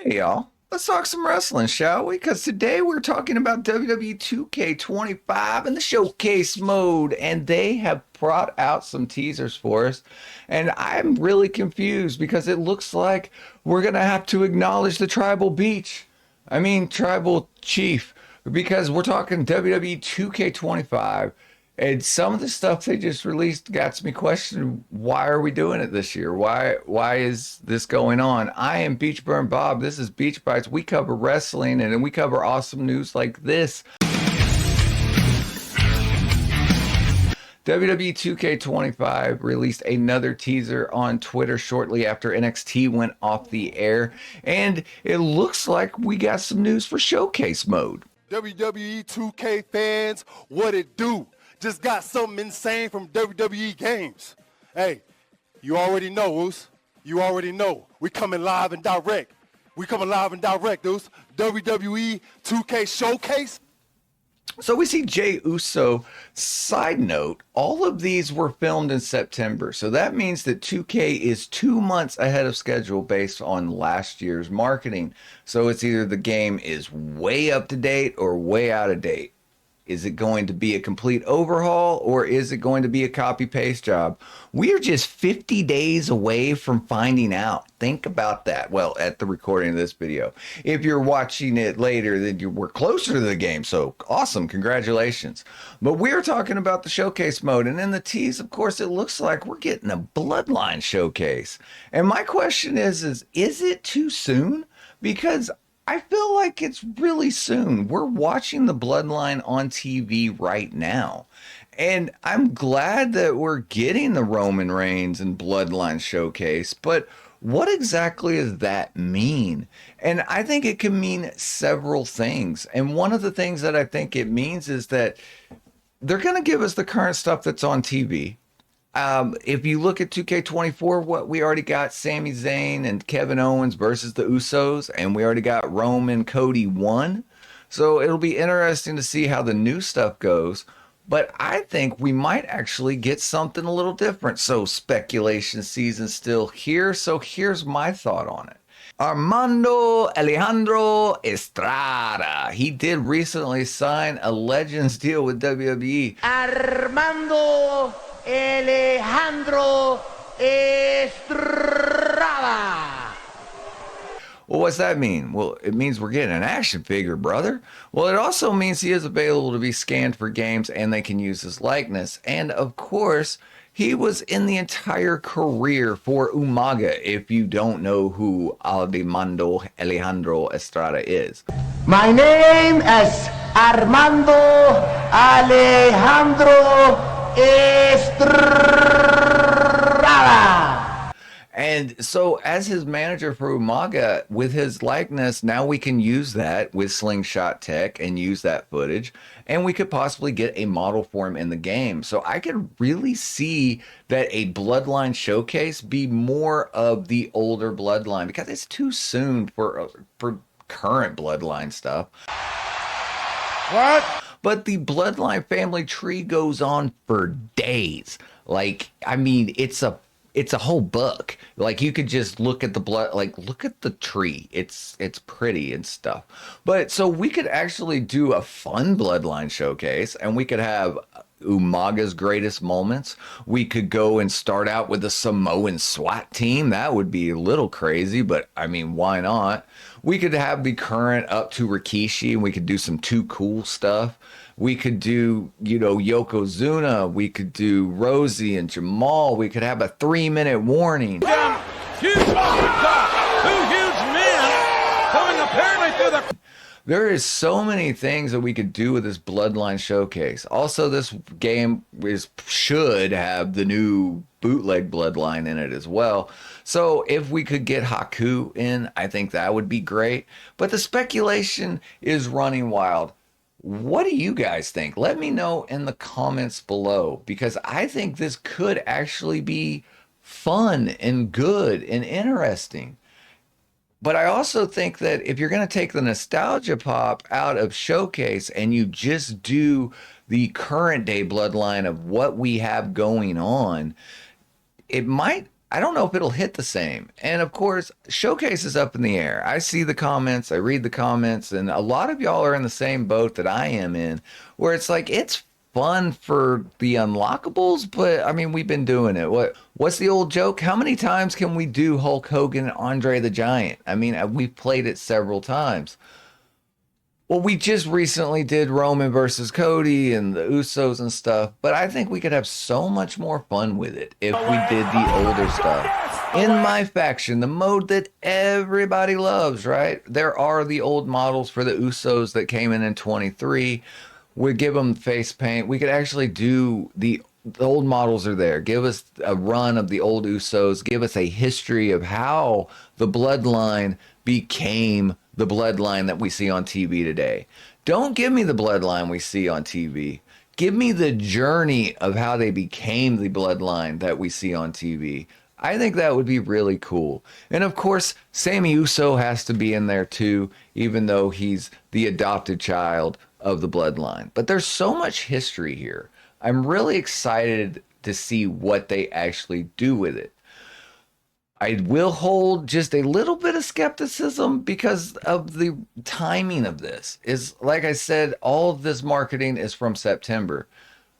Hey y'all, let's talk some wrestling, shall we? Because today we're talking about WWE 2K25 and the showcase mode, and they have brought out some teasers for us. And I'm really confused because it looks like we're going to have to acknowledge the tribal beach. Tribal chief, because we're talking WWE 2K25. And some of the stuff they just released got me questioning, why are we doing it this year? Why is this going on? I am BeachBurnBob. This is Beach Bytes. We cover wrestling and then we cover awesome news like this. WWE 2K25 released another teaser on Twitter shortly after NXT went off the air, and it looks like we got some news for showcase mode. WWE 2K fans, what it do? Just got something insane from WWE games. Hey, you already know, Oos. You already know. We coming live and direct. Oos. WWE 2K Showcase. So we see Jey Uso. Side note, all of these were filmed in September. So that means that 2K is 2 months ahead of schedule based on last year's marketing. So it's either the game is way up to date or way out of date. Is it going to be a complete overhaul or is it going to be a copy paste job? We are just 50 days away from finding out. Think about that. Well, at the recording of this video. If you're watching it later, then we're closer to the game. So awesome. Congratulations. But we're talking about the showcase mode. And in the tease, of course, it looks like we're getting a Bloodline showcase. And my question is it too soon? Because I feel like it's really soon. We're watching the Bloodline on TV right now. And I'm glad that we're getting the Roman Reigns and Bloodline showcase, but what exactly does that mean? And I think it can mean several things. And one of the things that I think it means is that they're going to give us the current stuff that's on TV. If you look at 2K24, what we already got Sami Zayn and Kevin Owens versus the Usos, and we already got Roman Cody 1. So it'll be interesting to see how the new stuff goes. But I think we might actually get something a little different. So speculation season's still here. So here's my thought on it. Armando Alejandro Estrada. He did recently sign a Legends deal with WWE. Armando Alejandro Estrada. Well, what's that mean? Well, it means we're getting an action figure, brother. Well, it also means he is available to be scanned for games and they can use his likeness. And of course, he was in the entire career for Umaga, if you don't know who Armando Alejandro Estrada is. My name is Armando Alejandro Estrada. And so as his manager for Umaga, with his likeness, now we can use that with Slingshot Tech and use that footage. And we could possibly get a model for him in the game. So I could really see that a Bloodline showcase be more of the older Bloodline, because it's too soon for current Bloodline stuff. What? But the Bloodline family tree goes on for days. It's a whole book. Like, you could just look at the look at the tree. It's pretty and stuff. But so we could actually do a fun Bloodline showcase, and we could have Umaga's greatest moments. We could go and start out with a Samoan SWAT team. That would be a little crazy, but why not? We could have the current up to Rikishi, and we could do some Too Cool stuff. We could do, Yokozuna. We could do Rosie and Jamal. We could have a 3-minute warning. Two huge men coming apparently through the... There is so many things that we could do with this Bloodline showcase. Also, this game should have the new bootleg Bloodline in it as well. So if we could get Haku in, I think that would be great. But the speculation is running wild. What do you guys think? Let me know in the comments below, because I think this could actually be fun and good and interesting. But I also think that if you're going to take the nostalgia pop out of Showcase and you just do the current day Bloodline of what we have going on, it might I don't know if it'll hit the same. And of course, Showcase is up in the air. I see the comments, I read the comments, and a lot of y'all are in the same boat that I am in, where it's like it's fun for the unlockables, but I mean, we've been doing it. What's the old joke? How many times can we do Hulk Hogan and Andre the Giant? I mean, we've played it several times. Well, we just recently did Roman versus Cody and the Usos and stuff, but I think we could have so much more fun with it if we did the older stuff. In my faction, the mode that everybody loves, right? There are the old models for the Usos that came in 23. We give them face paint. We could actually do the old models are there. Give us a run of the old Usos. Give us a history of how the bloodline became the bloodline that we see on TV today. Don't give me the bloodline we see on TV. Give me the journey of how they became the bloodline that we see on TV. I think that would be really cool. And of course, Sammy Uso has to be in there too, even though he's the adopted child of the bloodline. But there's so much history here. I'm really excited to see what they actually do with it. I will hold just a little bit of skepticism because of the timing of this. Is like I said, all of this marketing is from September.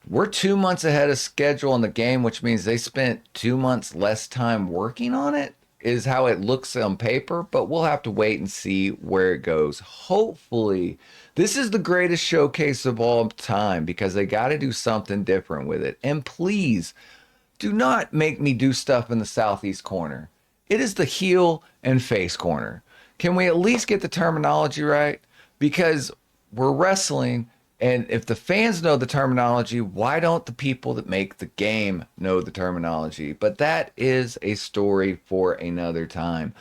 We're 2 months ahead of schedule on the game, which means they spent 2 months less time working on it, is how it looks on paper, but we'll have to wait and see where it goes. Hopefully, this is the greatest showcase of all time because they got to do something different with it. And please, do not make me do stuff in the southeast corner. It is the heel and face corner. Can we at least get the terminology right? Because we're wrestling, and if the fans know the terminology, why don't the people that make the game know the terminology? But that is a story for another time.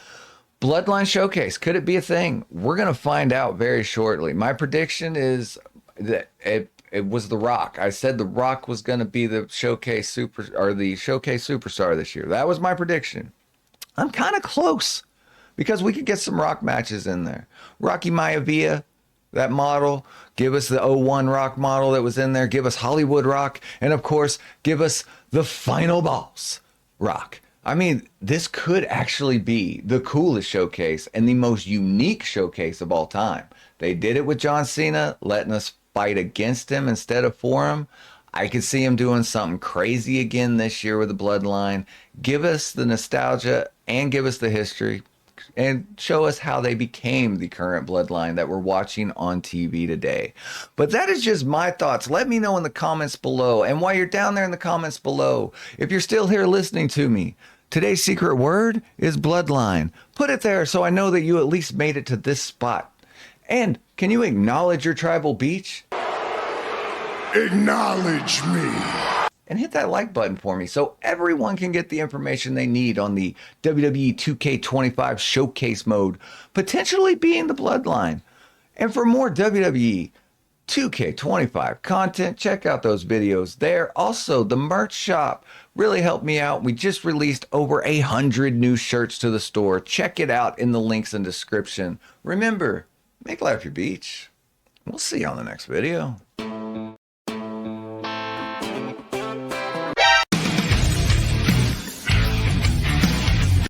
Bloodline Showcase, could it be a thing? We're going to find out very shortly. My prediction is that it was The Rock. I said The Rock was going to be the showcase superstar this year. That was my prediction. I'm kind of close because we could get some Rock matches in there. Rocky Maivia, that model. Give us the '01 Rock model that was in there. Give us Hollywood Rock. And of course, give us the Final Boss Rock. I mean, this could actually be the coolest showcase and the most unique showcase of all time. They did it with John Cena, letting us fight against him instead of for him. I could see him doing something crazy again this year with the bloodline. Give us the nostalgia and give us the history and show us how they became the current bloodline that we're watching on TV today. But that is just my thoughts. Let me know in the comments below. And while you're down there in the comments below, if you're still here listening to me, today's secret word is bloodline. Put it there so I know that you at least made it to this spot. And can you acknowledge your tribal beach? Acknowledge me. And hit that like button for me so everyone can get the information they need on the WWE 2K25 showcase mode, potentially being the bloodline. And for more WWE 2K25 content, check out those videos there. Also, the merch shop really helped me out. We just released over 100 new shirts to the store. Check it out in the links in the description. Remember, make life your beach. We'll see you on the next video.